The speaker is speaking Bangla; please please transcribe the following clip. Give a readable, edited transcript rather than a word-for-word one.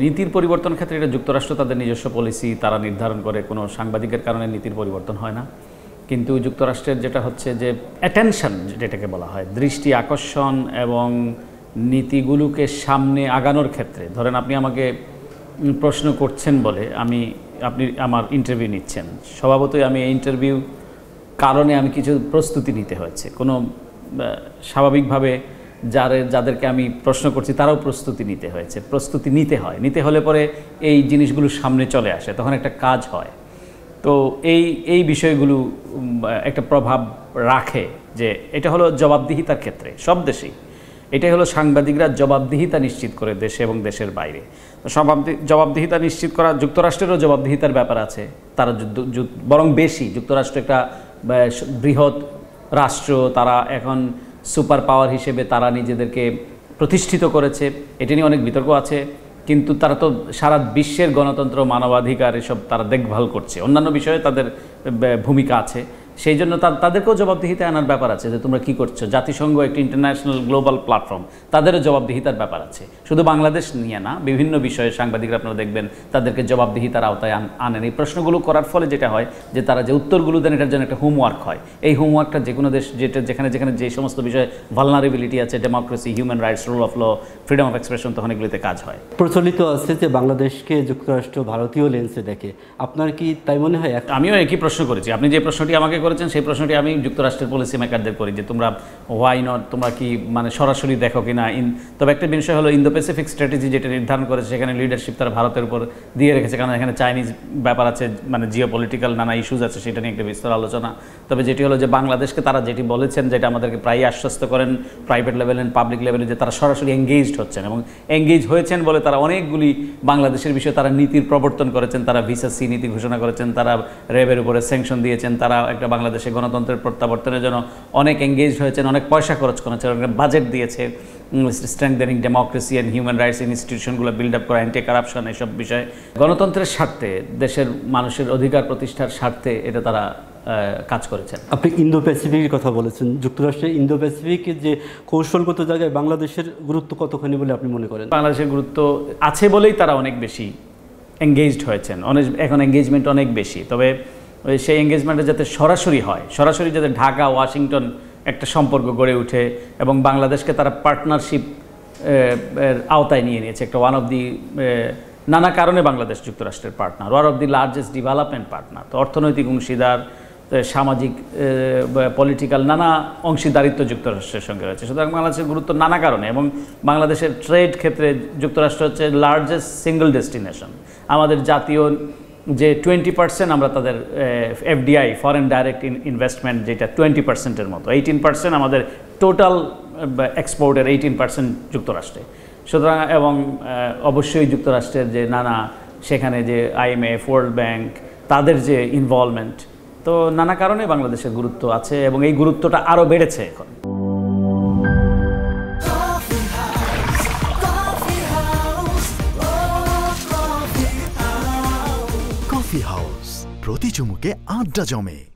নীতির পরিবর্তন ক্ষেত্রে এটা যুক্তরাষ্ট্র তাদের নিজস্ব পলিসি তারা নির্ধারণ করে, কোনো সাংবাদিকের কারণে নীতির পরিবর্তন হয় না। কিন্তু যুক্তরাষ্ট্রের যেটা হচ্ছে যে অ্যাটেনশন, যেটাকে বলা হয় দৃষ্টি আকর্ষণ এবং নীতিগুলোকে সামনে আগানোর ক্ষেত্রে, ধরেন আপনি আমাকে প্রশ্ন করছেন বলে আপনি আমার ইন্টারভিউ নিচ্ছেন, স্বভাবতই আমি এই ইন্টারভিউ কারণে আমি কিছু প্রস্তুতি নিতে হয়েছে, কোনো স্বাভাবিকভাবে যাদেরকে আমি প্রশ্ন করছি তারাও প্রস্তুতি নিতে হয়েছে, প্রস্তুতি নিতে হলে পরে এই জিনিসগুলো সামনে চলে আসে, তখন একটা কাজ হয়। তো এই বিষয়গুলো একটা প্রভাব রাখে, যে এটা হলো জবাবদিহিতার ক্ষেত্রে সব দেশেই, এটাই হলো সাংবাদিকরা জবাবদিহিতা নিশ্চিত করে দেশে এবং দেশের বাইরে। জবাবদিহিতা নিশ্চিত করা, যুক্তরাষ্ট্রেরও জবাবদিহিতার ব্যাপার আছে, তারা বরং বেশি। যুক্তরাষ্ট্র একটা বৃহৎ রাষ্ট্র, তারা এখন সুপার পাওয়ার হিসেবে তারা নিজেদেরকে প্রতিষ্ঠিত করেছে, এটা নিয়ে অনেক বিতর্ক আছে। কিন্তু তারা তো সারা বিশ্বের গণতন্ত্র, মানবাধিকার এসব তারা দেখভাল করছে, অন্যান্য বিষয়ে তাদের ভূমিকা আছে। সেই জন্য তাদেরকেও জবাবদিহিতা আনার ব্যাপার আছে, যে তোমরা কী করছো। জাতিসংঘ একটি ইন্টারন্যাশনাল গ্লোবাল প্ল্যাটফর্ম, তাদেরও জবাবদিহিতার ব্যাপার আছে, শুধু বাংলাদেশ নিয়ে না, বিভিন্ন বিষয়ে সাংবাদিকরা আপনারা দেখবেন তাদেরকে জবাবদিহিতার আওতায় আনেন। এই প্রশ্নগুলো করার ফলে যেটা হয় যে তারা যে উত্তরগুলো দেন এটার জন্য একটা হোমওয়ার্ক হয়। এই হোমওয়ার্কটা যে কোনো দেশ যেখানে যে সমস্ত বিষয়ে ভালনারেবিলিটি আছে, democracy, human rights, rule of law, freedom of expression, তখন এগুলিতে কাজ হয়। প্রচলিত আছে যে বাংলাদেশকে যুক্তরাষ্ট্র ভারতীয় লেন্সে দেখে, আপনার কি তাই মনে হয়? আমিও একই প্রশ্ন করেছি, আপনি যে প্রশ্নটি আমাকে করেছেন সেই প্রশ্নটি আমি যুক্তরাষ্ট্রের পলিসি মেকারদের করি, যে তোমরা হোয়াই নট, তোমরা কি মানে সরাসরি দেখো কি না। তবে একটা বিষয় হলো ইন্দো প্যাসিফিক স্ট্র্যাটেজি যেটা নির্ধারণ করেছে, সেখানে লিডারশিপ তারা ভারতের উপর দিয়ে রেখেছে, কারণ এখানে চাইনিজ ব্যাপার আছে, মানে জিও পলিটিক্যাল নানা ইস্যুজ আছে, সেটা নিয়ে একটা বিস্তর আলোচনা। তবে যেটি হলো যে বাংলাদেশকে তারা যেটি বলেছেন, যেটা আমাদেরকে প্রায়ই আশ্বস্ত করেন প্রাইভেট লেভেল এন্ড পাবলিক লেভেলে, যে তারা সরাসরি এঙ্গেজড হচ্ছেন, এবং এঙ্গেজ হয়েছেন বলে তারা অনেকগুলি বাংলাদেশের বিষয়ে তারা নীতির প্রবর্তন করেছেন, তারা ভিসা সি নীতি ঘোষণা করেছেন, তারা র্যাবের উপরে স্যাংশন দিয়েছেন, তারা একটা বাংলাদেশে গণতন্ত্রের প্রত্যাবর্তনের জন্য অনেক এঙ্গেজ হয়েছেন, অনেক পয়সা খরচ করেছেন, অনেক বাজেট দিয়েছে, strengthening democracy and human rights ইনস্টিটিউশনগুলো বিল্ড আপ করা, অ্যান্টি কারাপশন, এসব বিষয়ে গণতন্ত্রের স্বার্থে, দেশের মানুষের অধিকার প্রতিষ্ঠার স্বার্থে এটা তারা কাজ করেছেন। আপনি ইন্দো প্যাসিফিকের কথা বলেছেন, যুক্তরাষ্ট্রের ইন্দো প্যাসিফিকের যে কৌশলগত জায়গায় বাংলাদেশের গুরুত্ব কতখানি বলে আপনি মনে করেন? বাংলাদেশের গুরুত্ব আছে বলেই তারা অনেক বেশি এঙ্গেজড হয়েছেন, এখন এঙ্গেজমেন্ট অনেক বেশি। তবে সেই এঙ্গেজমেন্টে যাতে সরাসরি হয়, সরাসরি যাতে ঢাকা ওয়াশিংটন একটা সম্পর্ক গড়ে ওঠে, এবং বাংলাদেশকে তারা পার্টনারশিপ এর আওতায় নিয়ে নিয়েছে, একটা ওয়ান অফ দি, নানা কারণে বাংলাদেশ যুক্তরাষ্ট্রের partner, one of the largest development partner, তো অর্থনৈতিক অংশীদার, সামাজিক, পলিটিক্যাল নানা অংশীদারিত্ব যুক্তরাষ্ট্রের সঙ্গে রয়েছে। সুতরাং বাংলাদেশের গুরুত্ব নানা কারণে, এবং বাংলাদেশের ট্রেড ক্ষেত্রে যুক্তরাষ্ট্র হচ্ছে লার্জেস্ট সিঙ্গল ডেস্টিনেশন। আমাদের জাতীয় যে 20% আমরা তাদের এফডিআই, ফরেন ডাইরেক্ট ইনভেস্টমেন্ট, যেটা 20%-এর মতো, 18% আমাদের টোটাল এক্সপোর্টের 18% যুক্তরাষ্ট্রে। সুতরাং এবং অবশ্যই যুক্তরাষ্ট্রের যে নানা, সেখানে যে IMF, ওয়ার্ল্ড ব্যাংক, তাদের যে ইনভলভমেন্ট, তো নানা কারণে বাংলাদেশের গুরুত্ব আছে, এবং এই গুরুত্বটা আরও বেড়েছে এখন। কফি হাউস, প্রতি চুমুকে আড্ডা জমে।